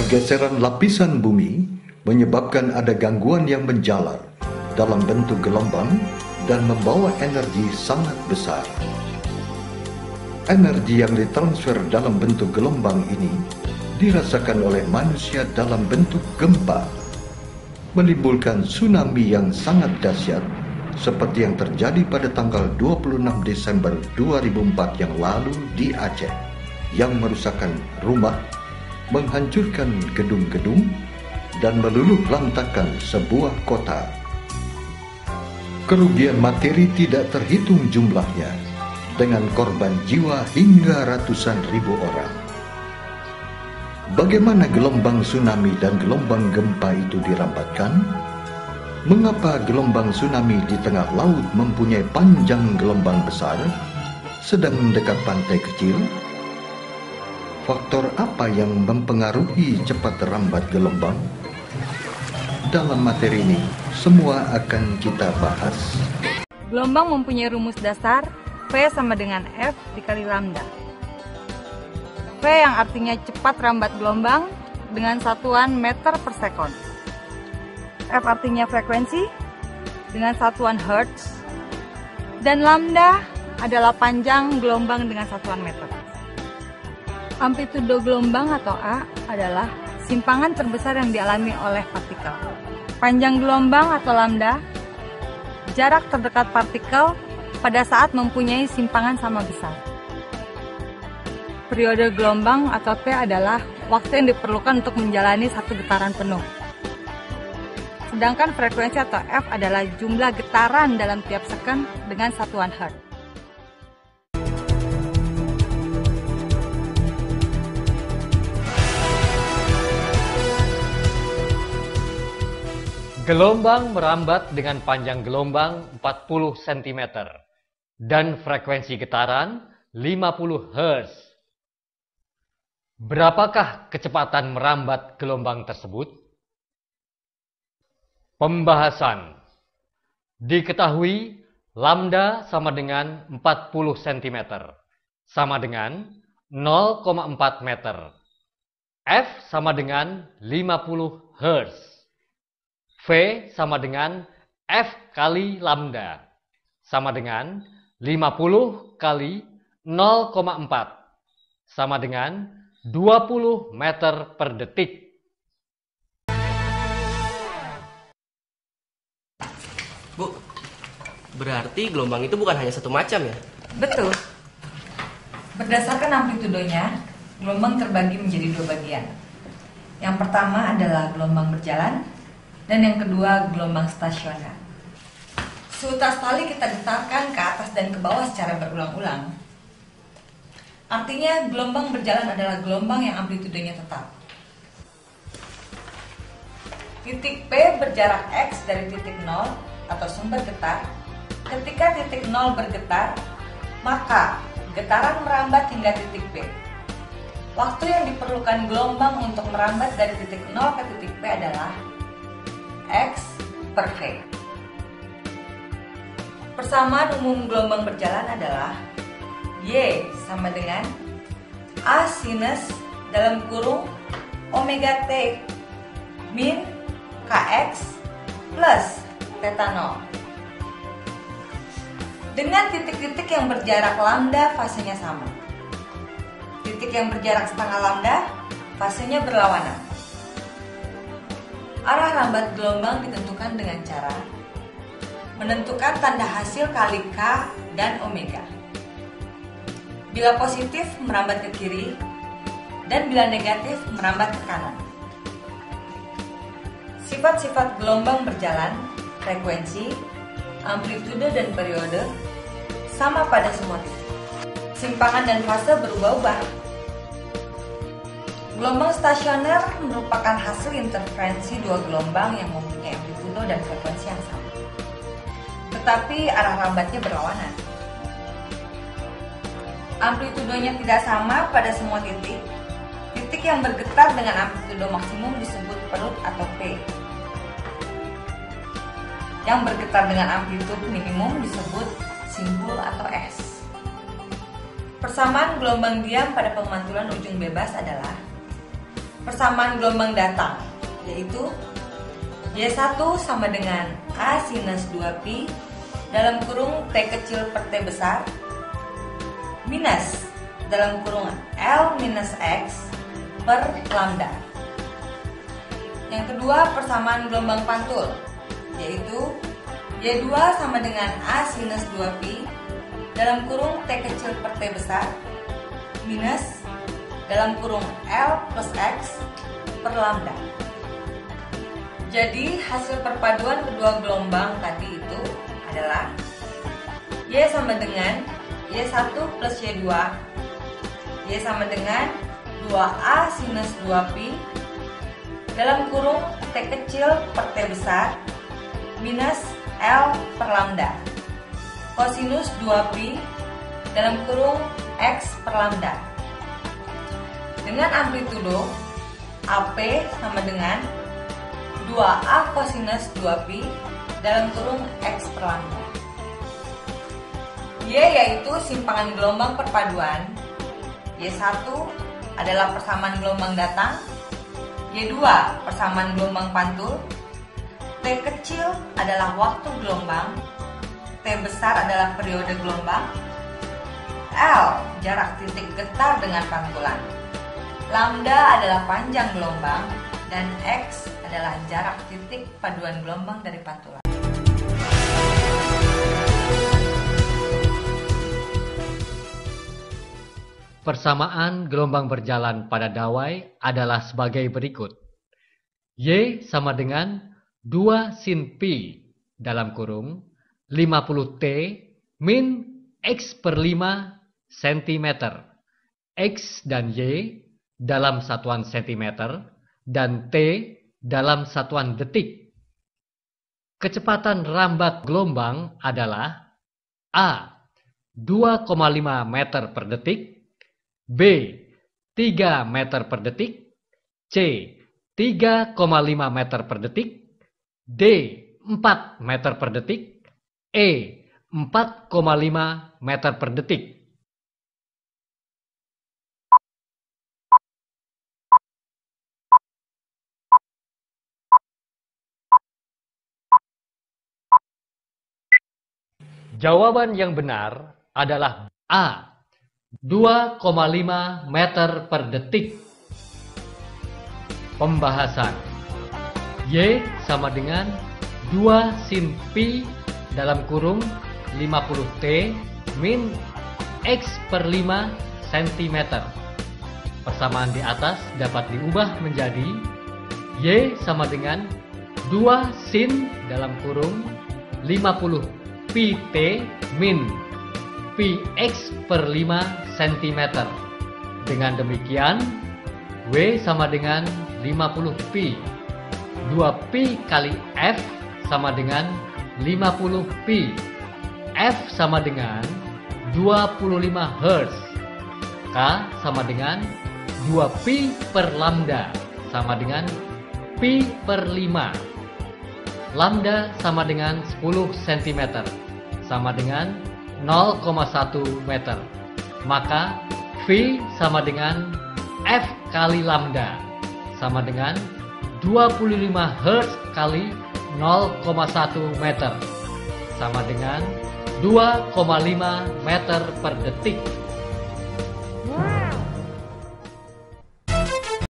Pergeseran lapisan bumi menyebabkan ada gangguan yang menjalar dalam bentuk gelombang dan membawa energi sangat besar. Energi yang ditransfer dalam bentuk gelombang ini dirasakan oleh manusia dalam bentuk gempa, menimbulkan tsunami yang sangat dahsyat seperti yang terjadi pada tanggal 26 Desember 2004 yang lalu di Aceh, yang merusakkan rumah, menghancurkan gedung-gedung, dan meluluh lantakkan sebuah kota. Kerugian materi tidak terhitung jumlahnya, dengan korban jiwa hingga ratusan ribu orang. Bagaimana gelombang tsunami dan gelombang gempa itu dirambatkan? Mengapa gelombang tsunami di tengah laut mempunyai panjang gelombang besar, sedang dekat pantai kecil? Faktor apa yang mempengaruhi cepat rambat gelombang? Dalam materi ini, semua akan kita bahas. Gelombang mempunyai rumus dasar V sama dengan F dikali lambda. V yang artinya cepat rambat gelombang dengan satuan meter per sekon. F artinya frekuensi dengan satuan hertz. Dan lambda adalah panjang gelombang dengan satuan meter. Amplitudo gelombang atau A adalah simpangan terbesar yang dialami oleh partikel. Panjang gelombang atau lambda, jarak terdekat partikel pada saat mempunyai simpangan sama besar. Periode gelombang atau T adalah waktu yang diperlukan untuk menjalani satu getaran penuh. Sedangkan frekuensi atau F adalah jumlah getaran dalam tiap second dengan satuan hertz. Gelombang merambat dengan panjang gelombang 40 cm dan frekuensi getaran 50 Hz. Berapakah kecepatan merambat gelombang tersebut? Pembahasan. Diketahui lambda sama dengan 40 cm, sama dengan 0,4 meter. F sama dengan 50 Hz. V sama dengan F kali lambda, sama dengan 50 kali 0,4, sama dengan 20 meter per detik. Bu, berarti gelombang itu bukan hanya satu macam ya? Betul. Berdasarkan amplitudonya, gelombang terbagi menjadi dua bagian. Yang pertama adalah gelombang berjalan, dan yang kedua gelombang stasioner. Seutas tali kita getarkan ke atas dan ke bawah secara berulang-ulang. Artinya gelombang berjalan adalah gelombang yang amplitudenya tetap. Titik P berjarak X dari titik 0 atau sumber getar. Ketika titik 0 bergetar, maka getaran merambat hingga titik P. Waktu yang diperlukan gelombang untuk merambat dari titik 0 ke titik P adalah X per V. Persamaan umum gelombang berjalan adalah Y sama dengan A sinus dalam kurung omega T min Kx plus theta 0. Dengan titik-titik yang berjarak lambda fasenya sama. Titik yang berjarak setengah lambda fasenya berlawanan. Arah rambat gelombang ditentukan dengan cara menentukan tanda hasil kali K dan omega. Bila positif merambat ke kiri dan bila negatif merambat ke kanan. Sifat-sifat gelombang berjalan, frekuensi, amplitude dan periode sama pada semua titik. Simpangan dan fase berubah-ubah. Gelombang stasioner merupakan hasil interferensi dua gelombang yang mempunyai amplitudo dan frekuensi yang sama. Tetapi arah rambatnya berlawanan. Amplitudonya tidak sama pada semua titik. Titik yang bergetar dengan amplitudo maksimum disebut perut atau P. Yang bergetar dengan amplitudo minimum disebut simpul atau S. Persamaan gelombang diam pada pemantulan ujung bebas adalah persamaan gelombang datang, yaitu Y1 sama dengan A sinus 2pi dalam kurung T kecil per T besar minus dalam kurung L minus X per lambda. Yang kedua, persamaan gelombang pantul, yaitu Y2 sama dengan A sinus 2pi dalam kurung T kecil per T besar minus dalam kurung L plus X per lambda. Jadi hasil perpaduan kedua gelombang tadi itu adalah Y sama dengan Y1 plus Y2, Y sama dengan 2A sinus 2pi dalam kurung T kecil per T besar minus L per lambda kosinus 2pi dalam kurung X per lambda. Dengan amplitudo AP sama dengan 2A kosinus 2pi dalam kurung X per lambda. Y yaitu simpangan gelombang perpaduan, Y1 adalah persamaan gelombang datang, Y2 persamaan gelombang pantul, T kecil adalah waktu gelombang, T besar adalah periode gelombang, L jarak titik getar dengan pantulan, lambda adalah panjang gelombang, dan X adalah jarak titik paduan gelombang dari pantulan. Persamaan gelombang berjalan pada dawai adalah sebagai berikut. Y sama dengan 2 sin pi dalam kurung 50T min X per 5 cm. X dan Y dalam satuan cm dan T dalam satuan detik. Kecepatan rambat gelombang adalah A. 2,5 meter per detik, B. 3 meter per detik, C. 3,5 meter per detik, D. 4 meter per detik, E. 4,5 meter per detik. Jawaban yang benar adalah A. 2,5 meter per detik. Pembahasan. Y sama dengan 2 sin pi dalam kurung 50T min X per 5 cm. Persamaan di atas dapat diubah menjadi Y sama dengan 2 sin dalam kurung 50 pt min Px per 5 cm. Dengan demikian, W sama dengan 50pi. 2pi kali F sama dengan 50pi. F sama dengan 25 Hz. K sama dengan 2pi per lambda sama dengan pi per 5. Lambda sama dengan 10 cm sama dengan 0,1 meter. Maka V sama dengan F kali lambda sama dengan 25 Hz kali 0,1 meter sama dengan 2,5 meter per detik.